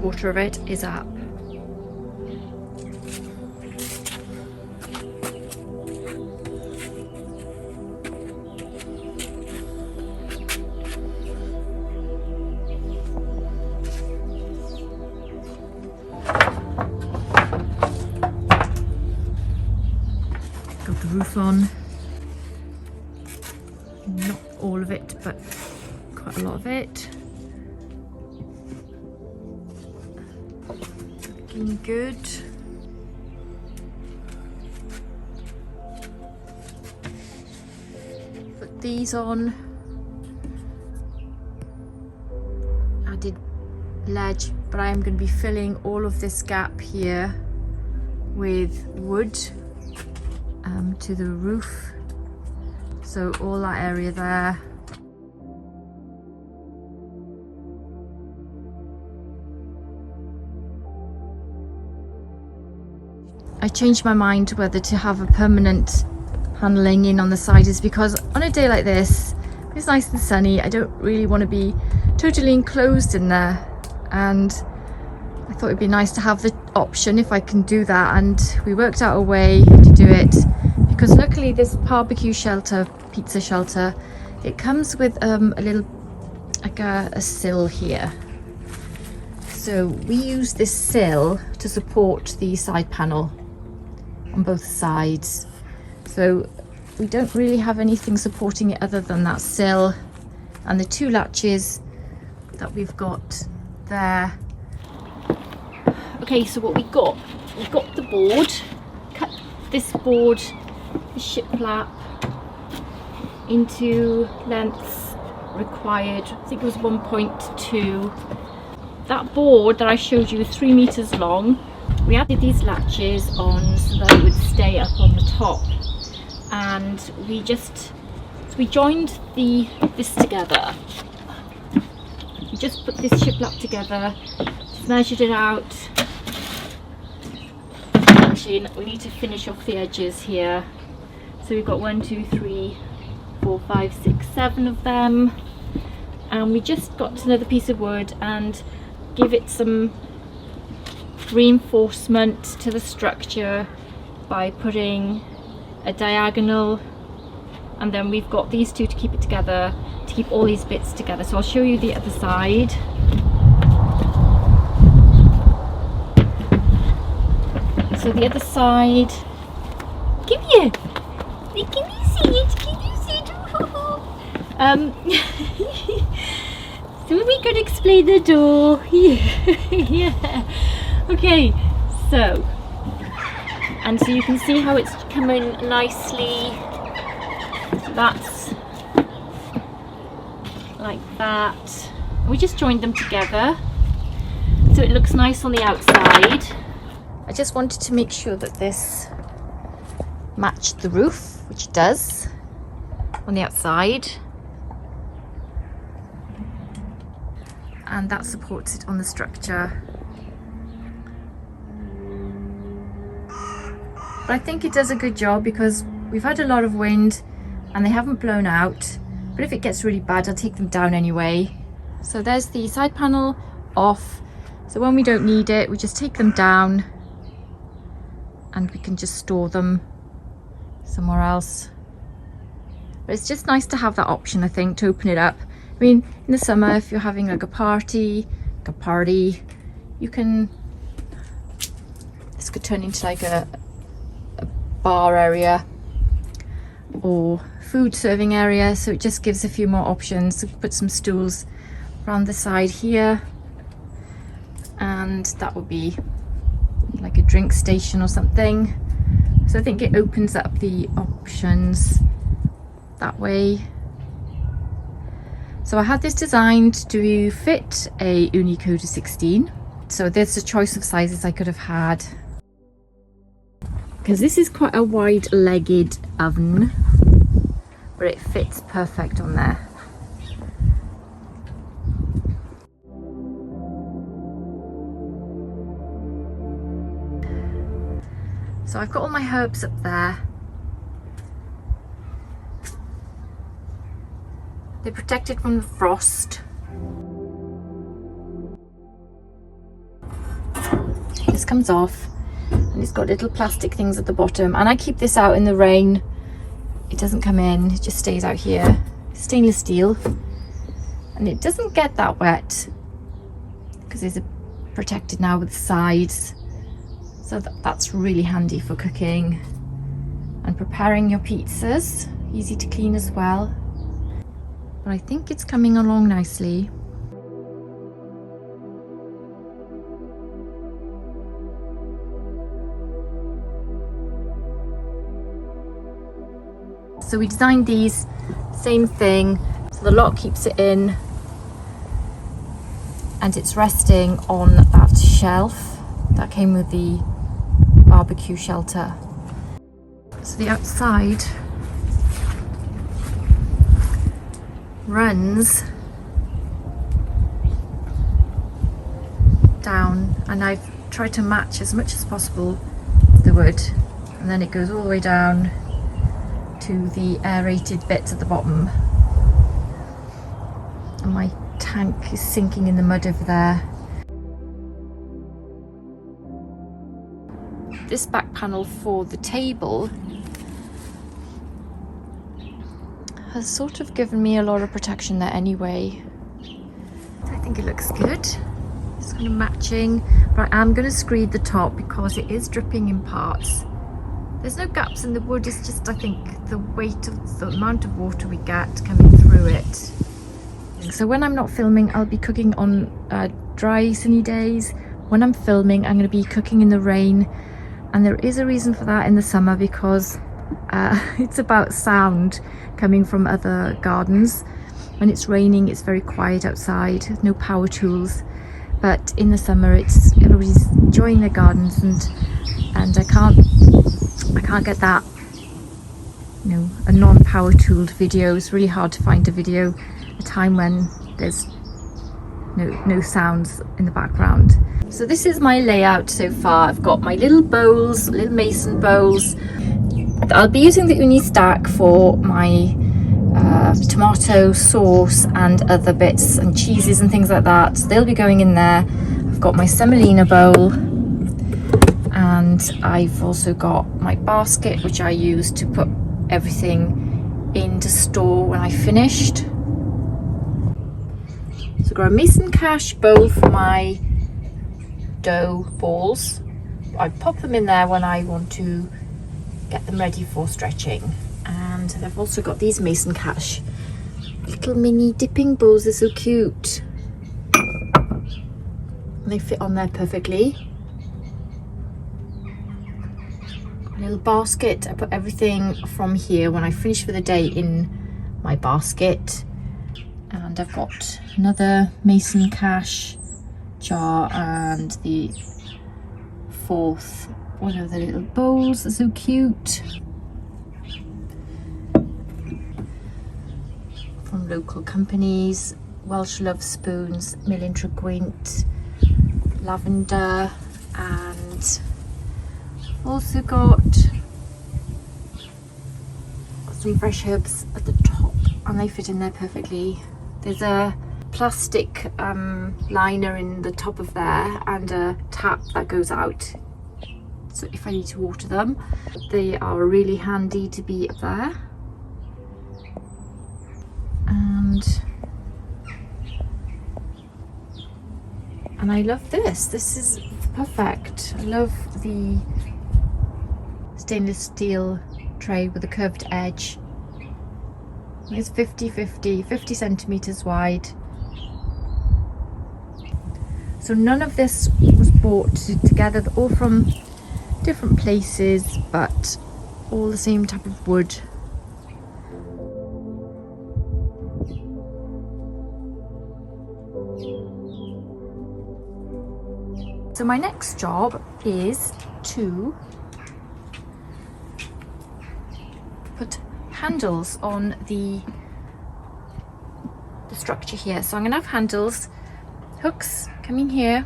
3/4 of it is up. Got the roof on. Not all of it, but quite a lot of it. Looking good. Put these on. Added ledge, but I am going to be filling all of this gap here with wood to the roof. So all that area there. I changed my mind whether to have a permanent paneling in on the side is because on a day like this, it's nice and sunny, I don't really want to be totally enclosed in there, and I thought it'd be nice to have the option if I can do that, and we worked out a way to do it because luckily this barbecue shelter, pizza shelter, it comes with a little, like a sill here. So we use this sill to support the side panel on both sides. So we don't really have anything supporting it other than that sill and the 2 latches that we've got there. Okay, so what we got the board, cut this board, the shiplap, into lengths required, I think it was 1.2. That board that I showed you, 3 meters long, we added these latches on so that it would stay up on the top, and we joined this together. We just put this shiplap together, just measured it out. Actually, we need to finish off the edges here. So we've got 1, 2, 3, 4, 5, 6, 7 of them, and we just got another piece of wood and give it some reinforcement to the structure by putting a diagonal, and then we've got these 2 to keep it together, to keep all these bits together. So I'll show you the other side. So the other side, can you see it? So we could explain the door. Yeah. Okay, so you can see how it's coming nicely. That's like that. We just joined them together so it looks nice on the outside. I just wanted to make sure that this matched the roof, which it does on the outside, and that supports it on the structure. But I think it does a good job because we've had a lot of wind and they haven't blown out, but if it gets really bad I'll take them down anyway. So there's the side panel off, so when we don't need it we just take them down and we can just store them somewhere else. But it's just nice to have that option, I think, to open it up. I mean, in the summer if you're having like a party, you can, this could turn into like a bar area or food serving area, so it just gives a few more options. So put some stools around the side here, and that would be like a drink station or something. So I think it opens up the options that way. So I had this designed to fit a Ooni Koda 16, so there's a choice of sizes I could have had, because this is quite a wide-legged oven, but it fits perfect on there. So I've got all my herbs up there. They're protected from the frost. This comes off, and it's got little plastic things at the bottom, and I keep this out in the rain. It doesn't come in, it just stays out here. Stainless steel, and it doesn't get that wet because it's protected now with the sides, so that's really handy for cooking and preparing your pizzas. Easy to clean as well. But I think it's coming along nicely. So we designed these, same thing, so the lock keeps it in and it's resting on that shelf that came with the barbecue shelter. So the outside runs down, and I've tried to match as much as possible the wood, and then it goes all the way down to the aerated bits at the bottom. And my tank is sinking in the mud over there. This back panel for the table has sort of given me a lot of protection there anyway. I think it looks good. It's kind of matching, but I am going to screed the top because it is dripping in parts. There's no gaps in the wood, it's just, I think, the weight of the amount of water we get coming through it. So when I'm not filming, I'll be cooking on dry, sunny days. When I'm filming, I'm going to be cooking in the rain, and there is a reason for that in the summer, because it's about sound coming from other gardens. When it's raining, it's very quiet outside, no power tools, but in the summer it's everybody's enjoying their gardens, and I can't get that, you know, a non-power tooled video. It's really hard to find a video at a time when there's no sounds in the background. So this is my layout so far. I've got my little bowls, little mason bowls. I'll be using the Ooni stack for my tomato sauce and other bits and cheeses and things like that. So they'll be going in there. I've got my semolina bowl, and I've also got my basket, which I use to put everything in to store when I finished. So I've got a mason cache bowl for my dough balls. I pop them in there when I want to get them ready for stretching. And I've also got these mason cache little mini dipping bowls. They're so cute. They fit on there perfectly. A little basket. I put everything from here when I finish for the day in my basket. And I've got another mason cache jar and the fourth one of the little bowls. They're so cute. From local companies: Welsh Love Spoons, Millen Treguint, Lavender, and also got some fresh herbs at the top, and they fit in there perfectly. There's a plastic liner in the top of there and a tap that goes out, so if I need to water them, they are really handy to be up there. And I love this. This is perfect. I love the stainless steel tray with a curved edge. It's 50 centimeters wide. So none of this was bought together. They're all from different places, but all the same type of wood. So my next job is to put handles on the structure here. So I'm going to have handles, hooks coming here,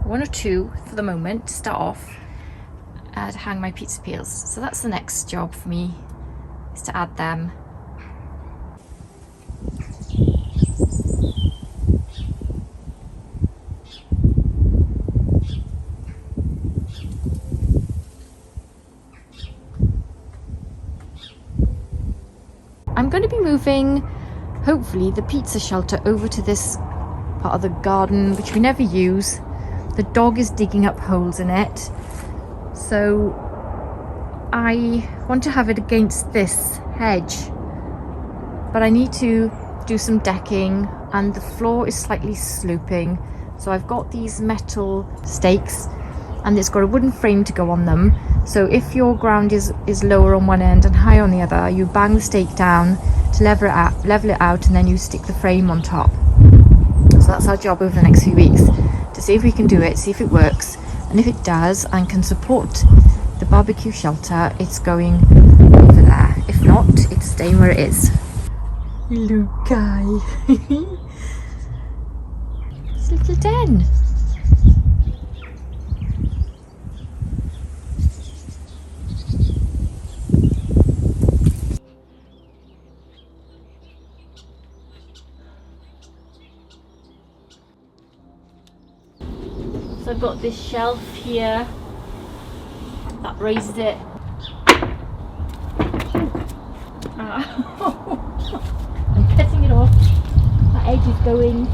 one or two for the moment to start off, to hang my pizza peels. So that's the next job for me, is to add them. moving, hopefully, the pizza shelter over to this part of the garden, which we never use. The dog is digging up holes in it. So I want to have it against this hedge, but I need to do some decking, and the floor is slightly sloping. So I've got these metal stakes, and it's got a wooden frame to go on them. So if your ground is lower on one end and high on the other, you bang the stake down to level it out, and then you stick the frame on top. So that's our job over the next few weeks, to see if we can do it, see if it works, and if it does and can support the barbecue shelter, it's going over there. If not, it's staying where it is. Hello, guy. It's a little den. So I've got this shelf here that raises it. I'm cutting it off. That edge is going.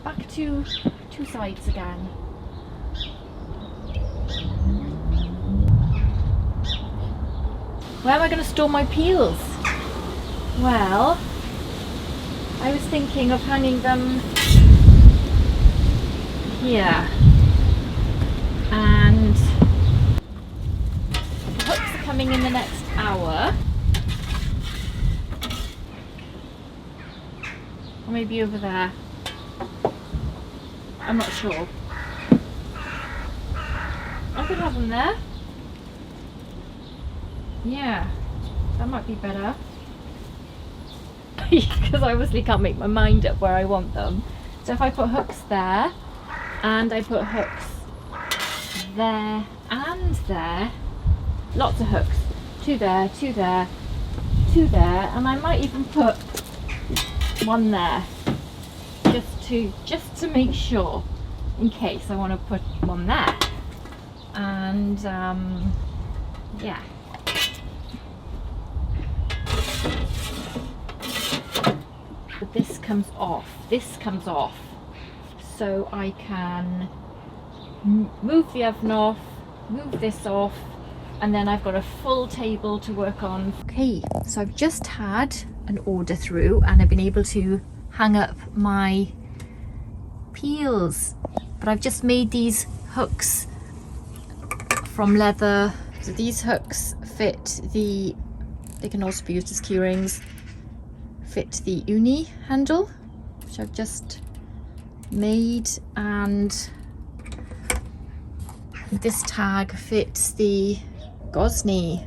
Back to two sides again. Where am I going to store my peels? Well, I was thinking of hanging them here, and the hooks are coming in the next hour, or maybe over there. I'm not sure. I could have them there. Yeah, that might be better. Because I obviously can't make my mind up where I want them. So if I put hooks there, and I put hooks there and there, lots of hooks, two there, two there, two there, and I might even put one there, just to make sure, in case I want to put one there. And yeah. But this comes off, so I can move the oven off, move this off, and then I've got a full table to work on. Okay, so I've just had an order through, and I've been able to hang up my peels, but I've just made these hooks from leather. So these hooks fit they can also be used as key rings, fit the Ooni handle, which I've just made, and this tag fits the gosney.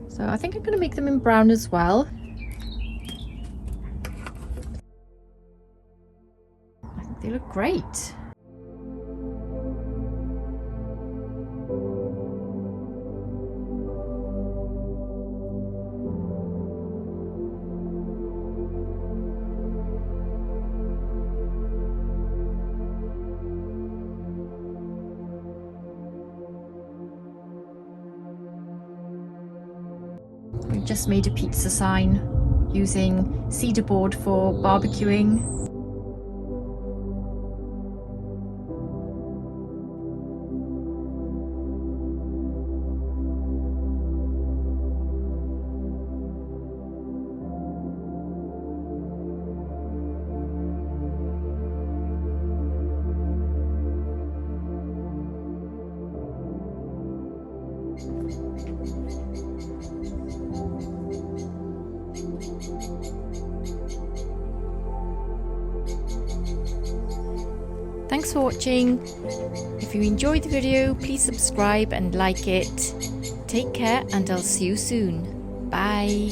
So I think I'm going to make them in brown as well. I think they look great. We've just made a pizza sign using cedar board for barbecuing. Thanks for watching. If you enjoyed the video, please subscribe and like it. Take care and I'll see you soon. Bye.